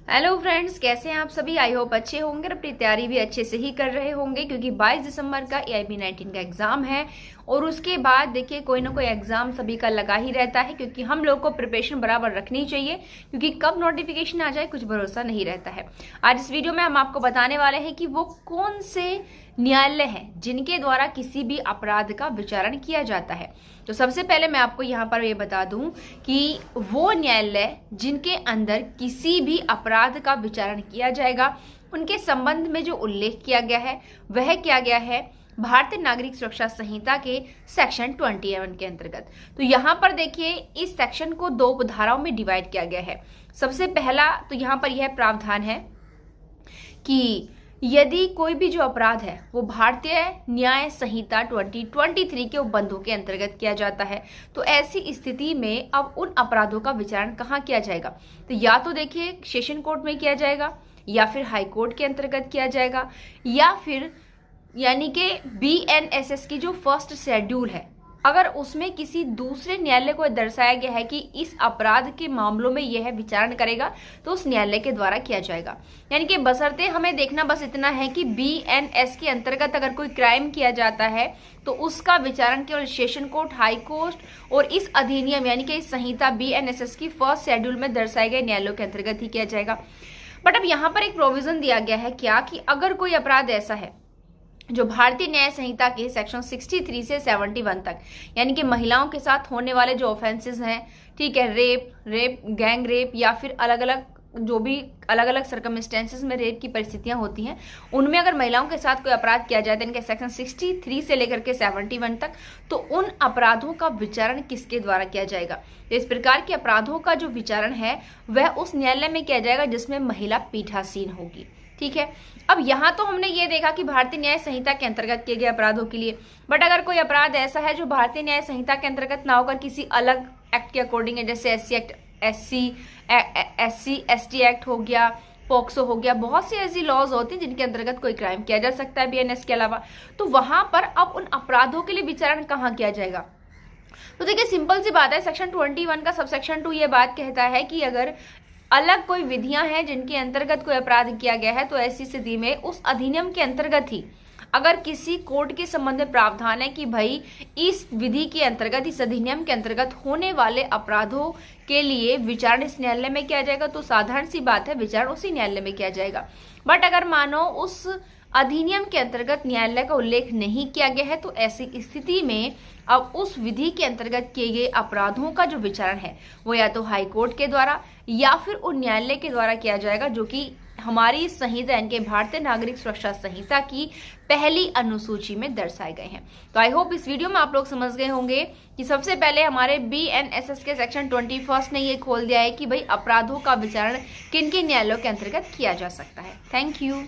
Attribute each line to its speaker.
Speaker 1: Hello friends, कैसे हैं आप सभी। आई होप अच्छे होंगे और अपनी तैयारी भी अच्छे से ही कर रहे होंगे, क्योंकि 22 दिसंबर का AIB-19 का एग्जाम है। और उसके बाद देखिए कोई ना कोई एग्जाम सभी का लगा ही रहता है, क्योंकि हम लोग को प्रिपरेशन बराबर रखनी चाहिए, क्योंकि कब नोटिफिकेशन आ जाए कुछ भरोसा नहीं रहता है। आज इस वीडियो में हम आपको बताने वाले हैं कि वो कौन से न्यायालय हैं जिनके द्वारा किसी भी अपराध का विचारण किया जाता है। तो सबसे पहले मैं आपको यहाँ पर ये बता दूं कि वो न्यायालय जिनके अंदर किसी भी अपराध का विचारण किया जाएगा, उनके संबंध में जो उल्लेख किया गया है वह किया गया है भारतीय नागरिक सुरक्षा संहिता के सेक्शन 21 के अंतर्गत। तो यहाँ पर देखिए इस सेक्शन को दो धाराओं में डिवाइड किया गया है। सबसे पहला तो यहाँ पर यह प्रावधान है कि यदि कोई भी जो अपराध है वो भारतीय न्याय संहिता 2023 के उपबंधों के अंतर्गत किया जाता है, तो ऐसी स्थिति में अब उन अपराधों का विचारण कहाँ किया जाएगा। तो या तो देखिए सेशन कोर्ट में किया जाएगा, या फिर हाई कोर्ट के अंतर्गत किया जाएगा, या फिर यानी कि BNSS की जो फर्स्ट शेड्यूल है, अगर उसमें किसी दूसरे न्यायालय को दर्शाया गया है कि इस अपराध के मामलों में यह विचारण करेगा, तो उस न्यायालय के द्वारा किया जाएगा। यानी कि बशर्ते हमें देखना बस इतना है कि BNS के अंतर्गत अगर कोई क्राइम किया जाता है तो उसका विचारण केवल सेशन कोर्ट, हाई कोर्ट और इस अधिनियम यानी कि इस संहिता BNSS की फर्स्ट शेड्यूल में दर्शाए गए न्यायालयों के अंतर्गत ही किया जाएगा। बट अब यहाँ पर एक प्रोविजन दिया गया है क्या, कि अगर कोई अपराध ऐसा है जो भारतीय न्याय संहिता के सेक्शन 63 से 71 तक, यानी कि महिलाओं के साथ होने वाले जो ऑफेंसेस हैं, ठीक है, रेप, गैंग रेप, या फिर अलग अलग सर्कमस्टेंसेस में रेप की परिस्थितियां होती हैं, उनमें अगर महिलाओं के साथ कोई अपराध किया जाए तो इनके सेक्शन 63 से लेकर के 71 तक, तो उन अपराधों का विचारण किसके द्वारा किया जाएगा। तो इस प्रकार के अपराधों का जो विचारण है वह उस न्यायालय में किया जाएगा जिसमें महिला पीठासीन होगी। ठीक है, अब यहाँ तो हमने ये देखा कि भारतीय न्याय संहिता के अंतर्गत किए गए अपराधों के लिए, बट अगर कोई अपराध ऐसा है जो भारतीय न्याय संहिता के अंतर्गत ना होकर किसी अलग एक्ट के अकॉर्डिंग है, जैसे SC ST एक्ट हो गया, पॉक्सो हो गया, बहुत सी ऐसी लॉज होती हैं जिनके अंतर्गत कोई क्राइम किया जा सकता है BNS के अलावा, तो वहां पर अब उन अपराधों के लिए विचारण कहाँ किया जाएगा। तो देखिए सिंपल सी बात है, सेक्शन 21 का सबसेक्शन 2 ये बात कहता है कि अगर अलग कोई विधियां हैं जिनके अंतर्गत कोई अपराध किया गया है, तो ऐसी स्थिति में उस अधिनियम के अंतर्गत ही अगर किसी कोर्ट के संबंध में प्रावधान है कि भाई इस विधि के अंतर्गत, इस अधिनियम के अंतर्गत होने वाले अपराधों के लिए विचारण इस न्यायालय में किया जाएगा, तो साधारण सी बात है विचारण उसी न्यायालय में किया जाएगा। बट अगर मानो उस अधिनियम के अंतर्गत न्यायालय का उल्लेख नहीं किया गया है, तो ऐसी स्थिति में अब उस विधि के अंतर्गत किए गए अपराधों का जो विचारण है वो या तो हाई कोर्ट के द्वारा या फिर उन न्यायालय के द्वारा किया जाएगा जो कि हमारी संहिता यानी कि भारतीय नागरिक सुरक्षा संहिता की पहली अनुसूची में दर्शाए गए हैं। तो आई होप इस वीडियो में आप लोग समझ गए होंगे कि सबसे पहले हमारे BNSS के सेक्शन 21 ने ये खोल दिया है कि भाई अपराधों का विचारण किन किन न्यायालयों के अंतर्गत किया जा सकता है। Thank you.